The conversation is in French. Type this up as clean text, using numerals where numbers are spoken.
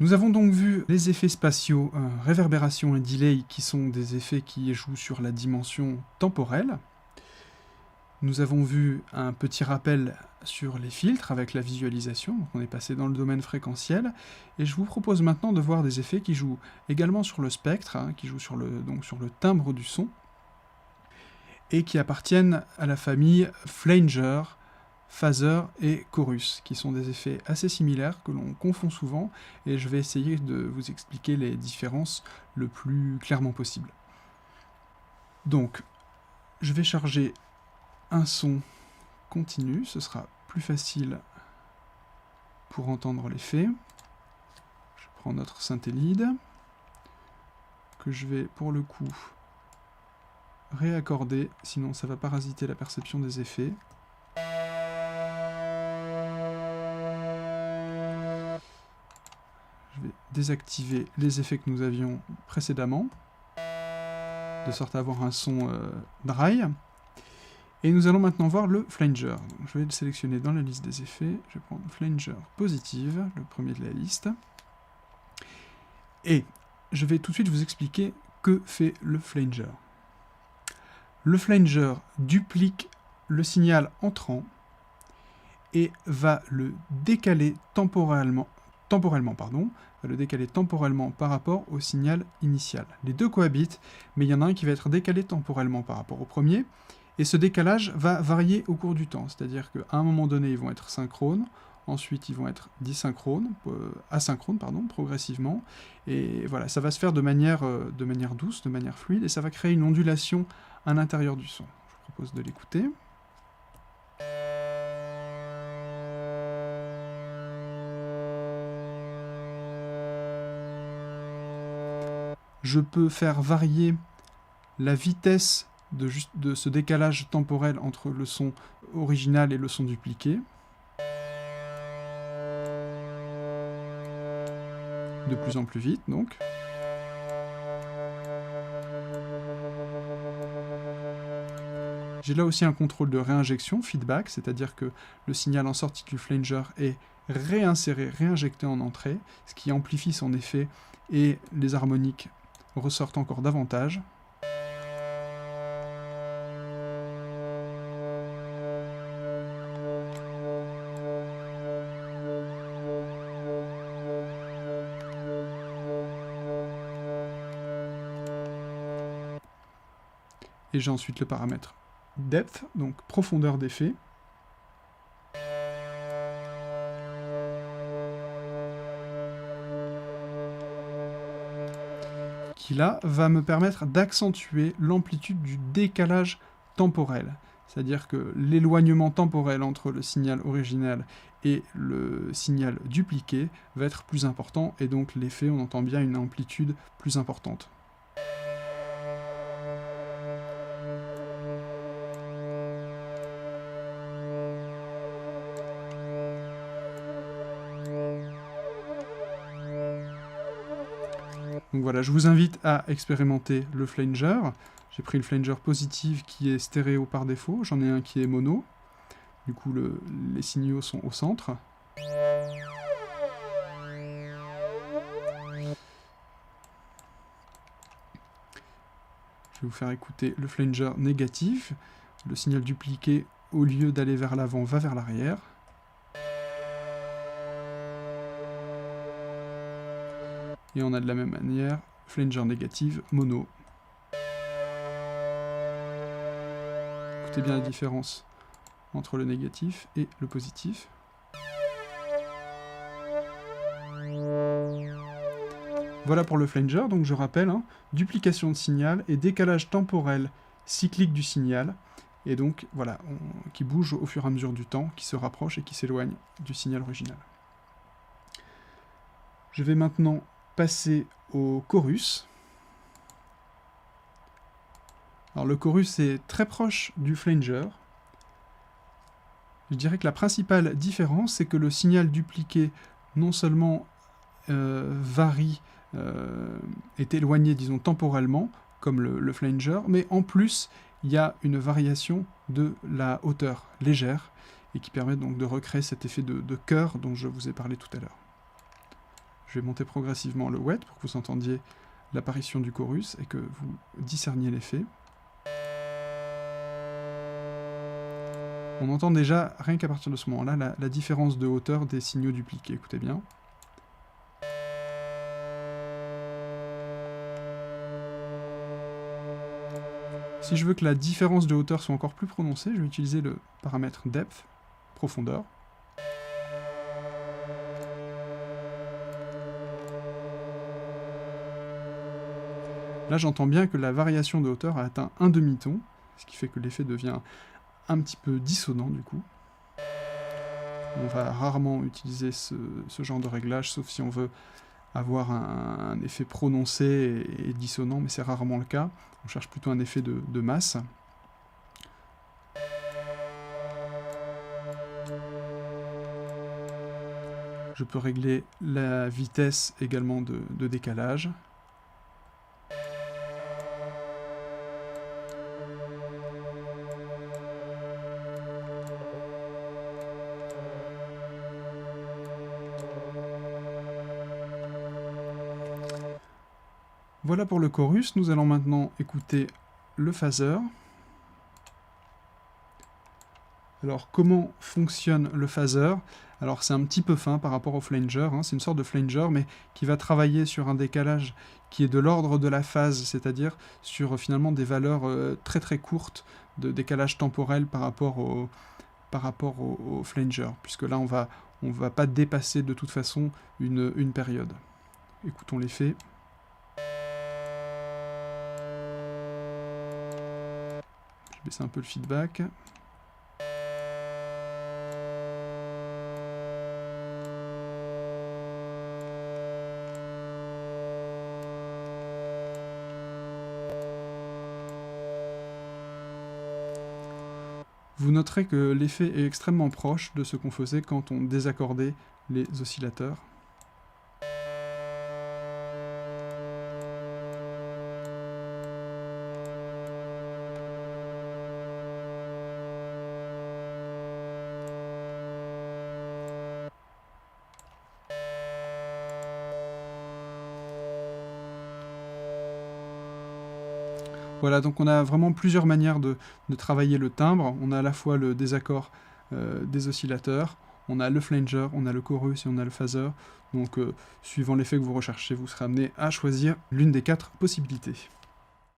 Nous avons donc vu les effets spatiaux, réverbération et delay, qui sont des effets qui jouent sur la dimension temporelle. Nous avons vu un petit rappel sur les filtres avec la visualisation, donc on est passé dans le domaine fréquentiel, et je vous propose maintenant de voir des effets qui jouent également sur le spectre, qui jouent sur le timbre du son, et qui appartiennent à la famille flanger, phaser et chorus, qui sont des effets assez similaires que l'on confond souvent, et je vais essayer de vous expliquer les différences le plus clairement possible. Donc, je vais charger un son continu, ce sera plus facile pour entendre l'effet. Je prends notre synthé lead, que je vais pour le coup réaccorder, sinon ça va parasiter la perception des effets. Je vais désactiver les effets que nous avions précédemment, de sorte à avoir un son dry. Et nous allons maintenant voir le flanger. Donc, je vais le sélectionner dans la liste des effets. Je vais prendre flanger positive, le premier de la liste. Et je vais tout de suite vous expliquer que fait le flanger. Le flanger duplique le signal entrant et va le décaler temporellement par rapport au signal initial. Les deux cohabitent, mais il y en a un qui va être décalé temporellement par rapport au premier, et ce décalage va varier au cours du temps, c'est-à-dire qu'à un moment donné, ils vont être synchrones, ensuite ils vont être asynchrones, progressivement, et voilà, ça va se faire de manière douce, de manière fluide, et ça va créer une ondulation à l'intérieur du son. Je vous propose de l'écouter. Je peux faire varier la vitesse de ce décalage temporel entre le son original et le son dupliqué. De plus en plus vite, donc. J'ai là aussi un contrôle de réinjection, feedback, c'est-à-dire que le signal en sortie du flanger est réinséré, réinjecté en entrée, ce qui amplifie son effet et les harmoniques ressortent encore davantage. Et j'ai ensuite le paramètre depth, donc profondeur d'effet. Qui là va me permettre d'accentuer l'amplitude du décalage temporel. C'est-à-dire que l'éloignement temporel entre le signal original et le signal dupliqué va être plus important, et donc l'effet, on entend bien une amplitude plus importante. Donc voilà, je vous invite à expérimenter le flanger. J'ai pris le flanger positive qui est stéréo par défaut, j'en ai un qui est mono. Du coup, les signaux sont au centre. Je vais vous faire écouter le flanger négatif. Le signal dupliqué, au lieu d'aller vers l'avant, va vers l'arrière. Et on a de la même manière, flanger négative, mono. Écoutez bien la différence entre le négatif et le positif. Voilà pour le flanger, donc je rappelle, duplication de signal et décalage temporel cyclique du signal, et donc voilà, qui bouge au fur et à mesure du temps, qui se rapproche et qui s'éloigne du signal original. Je vais maintenant passer au chorus. Alors le chorus est très proche du flanger. Je dirais que la principale différence, c'est que le signal dupliqué non seulement varie, est éloigné, disons, temporellement, comme le flanger, mais en plus, il y a une variation de la hauteur légère, et qui permet donc de recréer cet effet de chœur dont je vous ai parlé tout à l'heure. Je vais monter progressivement le wet pour que vous entendiez l'apparition du chorus et que vous discerniez l'effet. On entend déjà, rien qu'à partir de ce moment-là, la différence de hauteur des signaux dupliqués. Écoutez bien. Si je veux que la différence de hauteur soit encore plus prononcée, je vais utiliser le paramètre depth, profondeur. Là, j'entends bien que la variation de hauteur a atteint un demi-ton, ce qui fait que l'effet devient un petit peu dissonant du coup. On va rarement utiliser ce genre de réglage, sauf si on veut avoir un effet prononcé et dissonant, mais c'est rarement le cas. On cherche plutôt un effet de masse. Je peux régler la vitesse également de décalage. Voilà pour le chorus. Nous allons maintenant écouter le phaser. Alors, comment fonctionne le phaser? Alors, c'est un petit peu fin par rapport au flanger, hein. C'est une sorte de flanger, mais qui va travailler sur un décalage qui est de l'ordre de la phase, c'est-à-dire sur finalement des valeurs très très courtes de décalage temporel par rapport au flanger, puisque là, on va pas dépasser de toute façon une période. Écoutons l'effet. Je vais baisser un peu le feedback. Vous noterez que l'effet est extrêmement proche de ce qu'on faisait quand on désaccordait les oscillateurs. Voilà, donc on a vraiment plusieurs manières de travailler le timbre. On a à la fois le désaccord des oscillateurs, on a le flanger, on a le chorus et on a le phaser. Donc, suivant l'effet que vous recherchez, vous serez amené à choisir l'une des 4 possibilités.